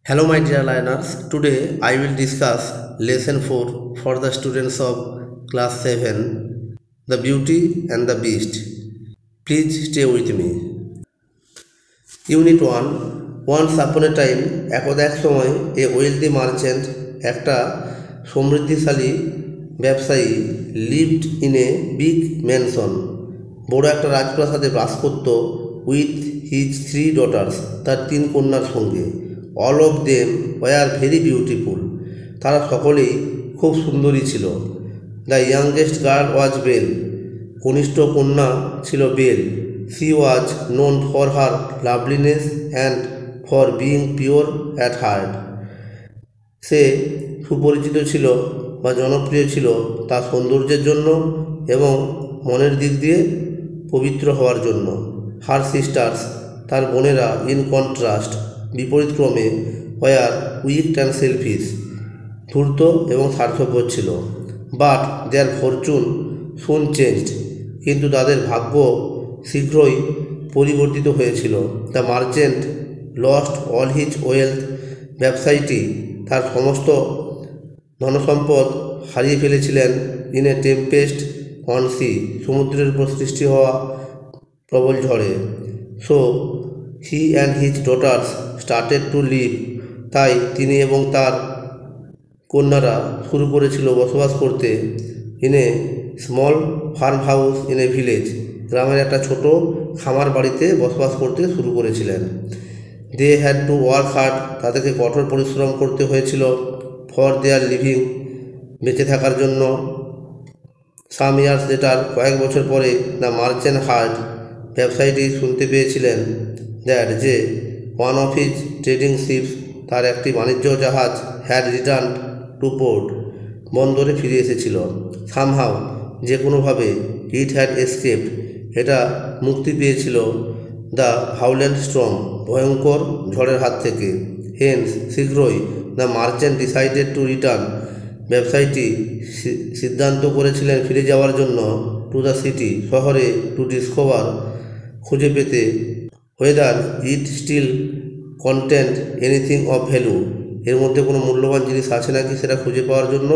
Hello my dear learners, today I will discuss lesson 4 for the students of class 7, The Beauty and the Beast. Please stay with me. Unit 1. Once upon a time, এক সময় a wealthy merchant, একটা সমৃদ্ধিশালী ব্যবসায়ী lived in a big mansion, বড় একটা রাজপ্রাসাদে বাস করত with his 3 daughters, তার 3 কন্যার সঙ্গে। All of them were very beautiful. তারা সকলেই খুব সুন্দরী ছিল। The youngest girl was Belle. কনিষ্ঠ কন্যা ছিল bell. She was known for her loveliness and for being pure at heart. সে সুপরিচিত ছিল বা জনপ্রিয় ছিল তার সৌন্দর্যের জন্য এবং মনের দিক দিয়ে পবিত্র হওয়ার জন্য। Her sisters, তার বোনেরা, in contrast, বিপরীতক্রমে, were weak and selfish, ধূর্ত এবং স্বার্থপর ছিল। But their fortune soon changed, কিন্তু তাদের ভাগ্য শীঘ্রই পরিবর্তিত হয়েছিল। The merchant lost all his wealth. ব্যবসায়ীটি তার সমস্ত ধনসম্পদ হারিয়ে ফেলেছিলেন in a tempest on sea, সমুদ্রের উপর সৃষ্টি হওয়া প্রবল ঝড়ে। So he and his daughters started to live. তাই তিনি এবং তার কন্যারা শুরু করেছিল বসবাস করতে in a small farm house in a village. গ্রামের একটা ছোট খামার বাড়িতে বসবাস করতে শুরু করেছিলেন। They had to work hard. তাদেরকে কঠোর পরিশ্রম করতে হয়েছিল for their living, বেঁচে থাকার জন্য। Some years later, কয়েক বছর পরে, the merchant heard, ব্যবসায়ীটি শুনতে পেয়েছিলেন that যে one of his trading ships, তার একটি বাণিজ্য জাহাজ had returned to port, বন্দরে ফিরে এসেছিল। Somehow, যে কোনোভাবে, it had escaped, এটা মুক্তি পেয়েছিল the violent storm, ভয়ঙ্কর ঝড়ের হাত থেকে। Hence, শীঘ্রই the merchant decided to return, ব্যবসায়ীটি সিদ্ধান্ত করেছিলেন ফিরে যাওয়ার জন্য to the city, শহরে, to discover, খুঁজে পেতে whether it still contained anything of value, এর মধ্যে কোনো মূল্যবান জিনিস আছে নাকি সেটা খুঁজে পাওয়ার জন্য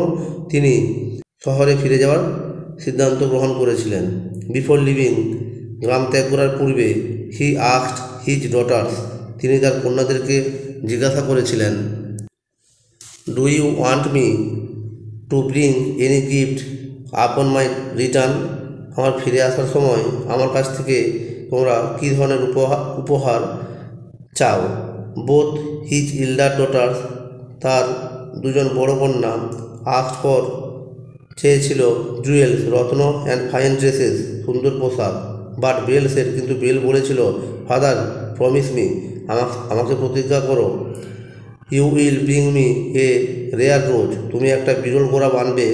তিনি শহরে ফিরে যাওয়ার সিদ্ধান্ত গ্রহণ করেছিলেন। বিফোর লিভিং, গ্রাম ত্যাগ করার পূর্বে, হি আস্কড হিজ ডটার্স, তিনি তার কন্যাদেরকে জিজ্ঞাসা করেছিলেন, do you want me to bring any gift upon my return, আমার ফিরে আসার সময় আমার কাছ থেকে তোমরা কী ধরনের উপহার চাও। বোথ হিজ ইল্ডার ডটার্স, তার দুজন বড় কন্যা, আস্কড ফর, চেয়েছিল, জুয়েলস, রত্ন, অ্যান্ড ফাইন ড্রেসেস, সুন্দর পোশাক। বাট বেল সেড, কিন্তু বেল বলেছিল, ফাদার প্রমিস মি, আমাকে প্রতিজ্ঞা করো, you will bring me a rare rose, তুমি একটা বিরল গোলাপ আনবে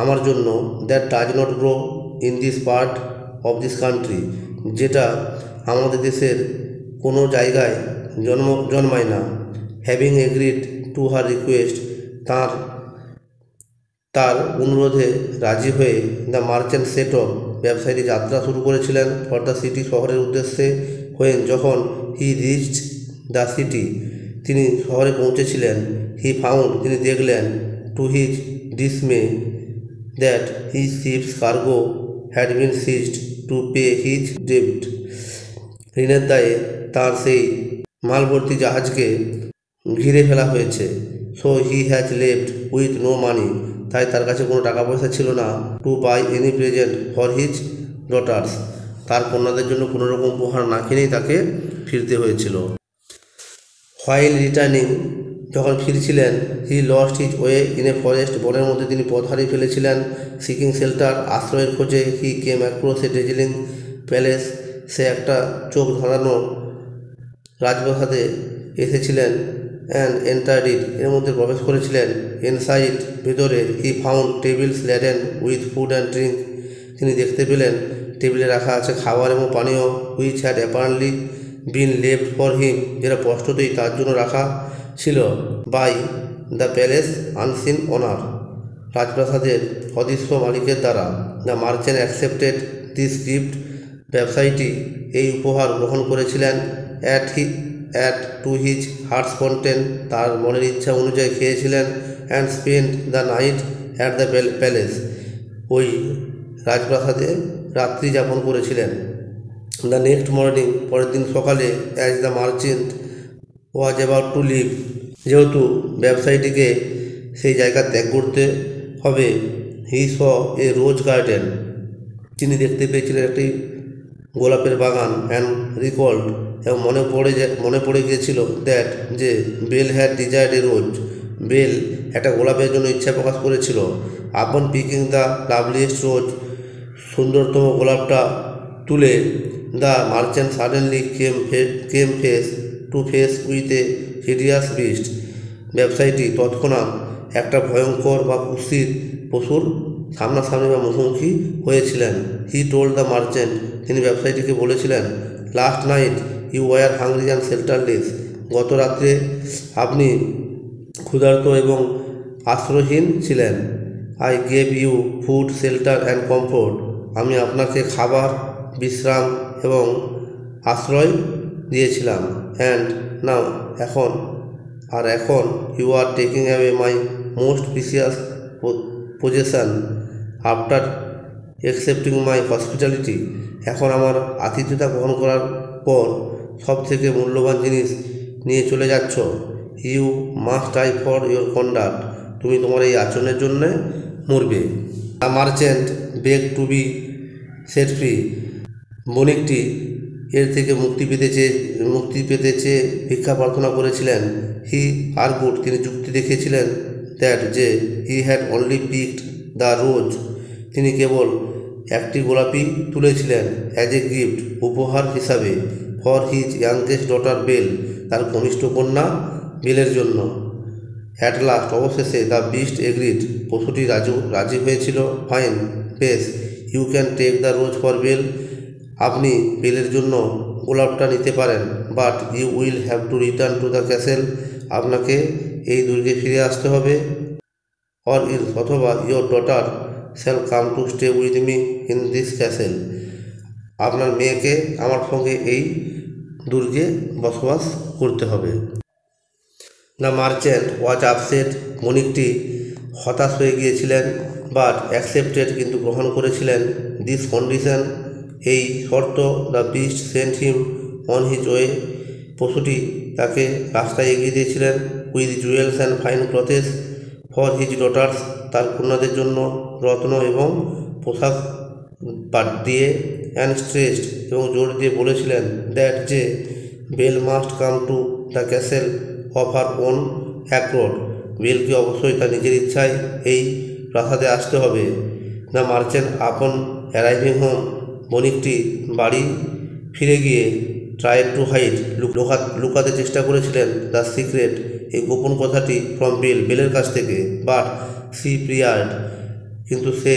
আমার জন্য, that does not grow in this part of this country, যেটা আমাদের দেশের কোনো জায়গায় জন্মায় না। Having agreed to her request, তার অনুরোধে রাজি হয়ে দ্য মার্চেন্ট সেট অফ, ব্যবসায়ী যাত্রা শুরু করেছিলেন ফর দ্য সিটি, শহরের উদ্দেশ্যে। হয়ে যখন হি রিচড দ্য সিটি, তিনি শহরে পৌঁছেছিলেন, হি ফাউন্ড, তিনি দেখলেন, to his dismay, that his ship's cargo had been seized to pay his ডেপ্ট, ঋণের দায়ে তার সেই মালভর্তি জাহাজকে ঘিরে ফেলা হয়েছে। So he has left with no money, তাই তার কাছে কোনো টাকা পয়সা ছিল না, to buy any present for his daughters, তার কন্যাদের জন্য কোনো রকম উপহার না কিনেই তাকে ফিরতে হয়েছিল। হোয়াইল রিটার্নিং, যখন ফিরছিলেন, he lost his way in a forest, বনের মধ্যে তিনি পথ হারিয়ে ফেলেছিলেন। সিকিং শেল্টার, আশ্রয়ের খোঁজে, হি কেম অ্যাক্রস এ ডেজিলিং প্যালেস, সে একটা চোখ ধাঁধানো রাজপ্রাসাদে এসেছিলেন। অ্যান্ড এন্টার্ড ইট, এর মধ্যে প্রবেশ করেছিলেন। ইনসাইড, ভেতরে, he found tables laden with food and drink, তিনি দেখতে পেলেন টেবিলে রাখা আছে খাবার এবং পানীয়, which had apparently been left for him, যেটা স্পষ্টতই তার জন্য রাখা ছিল, by the palace unseen owner, রাজপ্রাসাদের অদৃশ্য মালিকের দ্বারা। The merchant accepted this gift, ব্যবসায়ীটি এই উপহার গ্রহণ করেছিলেন। At to his heart's content, তার মনের ইচ্ছা অনুযায়ী খেয়েছিলেন। And spend the night at the palace, ওই রাজপ্রাসাদে রাত্রি যাপন করেছিলেন। দ্য নেক্সট মর্নিং, পরের দিন সকালে, as the merchant was about to leave, যেহেতু ব্যবসায়ীটিকে সেই জায়গা ত্যাগ করতে হবে, হি স এ রোজ গার্ডেন, তিনি দেখতে পেয়েছিলেন একটি গোলাপের বাগান। অ্যান্ড রিকল্ড, এবং মনে পড়ে গিয়েছিল দ্যাট, যে Belle had desired a rose, Belle একটা গোলাপের জন্য ইচ্ছা প্রকাশ করেছিল। আপন পিকিং দ্য লাভলিয়েস্ট রোজ, সুন্দরতম গোলাপটা তুলে, the merchant suddenly came face to face with a hideous beast, ব্যবসায়ীটি তৎক্ষণাৎ একটা ভয়ঙ্কর বা কুৎসিত পশুর সামনাসামনি বা মুখোমুখি হয়েছিলেন। হি টোল্ড দ্য মার্চেন্ট, তিনি ব্যবসায়ীটিকে বলেছিলেন, last night you were hungry and shelterless, গত রাত্রে আপনি ক্ষুধার্ত এবং আশ্রয়হীন ছিলেন। I gave you food, shelter and comfort, আমি আপনাকে খাবার, বিশ্রাম এবং আশ্রয় দিয়েছিলাম। অ্যান্ড নাও, এখন you are taking away my most precious possession after accepting my hospitality, এখন আমার আতিথ্যতা গ্রহণ করার পর সব থেকে মূল্যবান জিনিস নিয়ে চলে যাচ্ছ। You must die for your conduct, তুমি তোমার এই আচরণের জন্যে মরবে। The merchant beg to be set free, বণিকটি এর থেকে মুক্তি পেতে চেয়ে ভিক্ষা প্রার্থনা করেছিলেন। হি আরগুড, তিনি যুক্তি দেখিয়েছিলেন দ্যাট, যে he had only picked the rose, তিনি কেবল একটি গোলাপি তুলেছিলেন অ্যাজ এ গিফট, উপহার হিসাবে, for his youngest daughter Belle, তার কনিষ্ঠ কন্যা বেলের জন্য। অ্যাট লাস্ট, অবশেষে, দ্য বিস্ট এগ্রিড, পশুটি রাজি হয়েছিল। ফাইন, বেশ, you can take the rose for Belle, আপনি বেলের জন্য গোলাপটা নিতে পারেন। But you will have to return to the castle, আপনাকে এই দুর্গে ফিরে আসতে হবে। অর ইলস, অথবা your daughter shall come to stay with me in this castle, আপনার মেয়েকে আমার সঙ্গে এই দুর্গে বসবাস করতে হবে। দ্য মার্চেন্ট ওয়াজ আপসেট, বণিকটি হতাশ হয়ে গিয়েছিলেন। বাট অ্যাকসেপ্টেড, কিন্তু গ্রহণ করেছিলেন। দিস কন্ডিশন, এই শর্ত। The beast sent him on his way, পশুটি তাকে রাস্তায় এগিয়ে দিয়েছিলেন। With jewels and fine clothes for his daughters, তার কন্যাদের জন্য রত্ন এবং পোশাক দিয়ে। অ্যান্ড স্ট্রেসড, এবং জোর দিয়ে বলেছিলেন দ্যাট, যে Belle must come to the castle of her own accord, বেলকে অবশ্যই তার নিজের ইচ্ছায় এই প্রাসাদে আসতে হবে। The merchant upon arriving home, বণিকটি বাড়ি ফিরে গিয়ে ট্রাইড টু হাইড, লুকাতে চেষ্টা করেছিলেন দ্য সিক্রেট, এই গোপন কথাটি, ফ্রম বেলের কাছ থেকে। বাট সি প্রিয়ার্ড, কিন্তু সে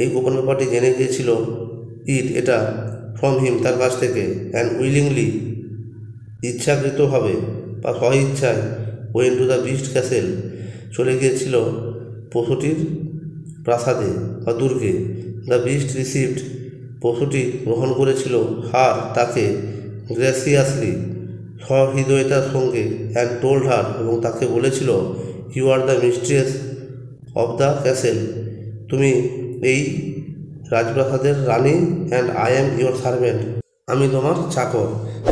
এই গোপন ব্যাপারটি জেনে গিয়েছিল, এটা ফ্রম হিম, তার কাছ থেকে। অ্যান্ড উইলিংলি, ইচ্ছাকৃতভাবে বা স্বইচ্ছায়, went to the beast castle, চলে গিয়েছিল পশুটির প্রাসাদে বা দুর্গে। দ্য বিস্ট রিসিভড, পশুটি গ্রহণ করেছিল হার, তাকে, গ্রেসিয়াসলি, সহৃদয়তার সঙ্গে। অ্যান্ড টোল্ড হার, এবং তাকে বলেছিল, you are the mistress of the castle, তুমি এই রাজপ্রাসাদের রানী। And I am your servant, আমি তোমার চাকর।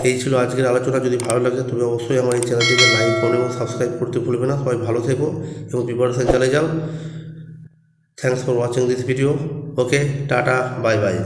এই ছিল আজকের আলোচনা। যদি ভালো লাগে তুমি অবশ্যই আমার এই চ্যানেলটিকে লাইক করো এবং সাবস্ক্রাইব করতে ভুলবে না। সবাই ভালো থেকো এবং প্রিপারেশন চালিয়ে যাও। Thanks for watching this video. Okay, tata, bye bye.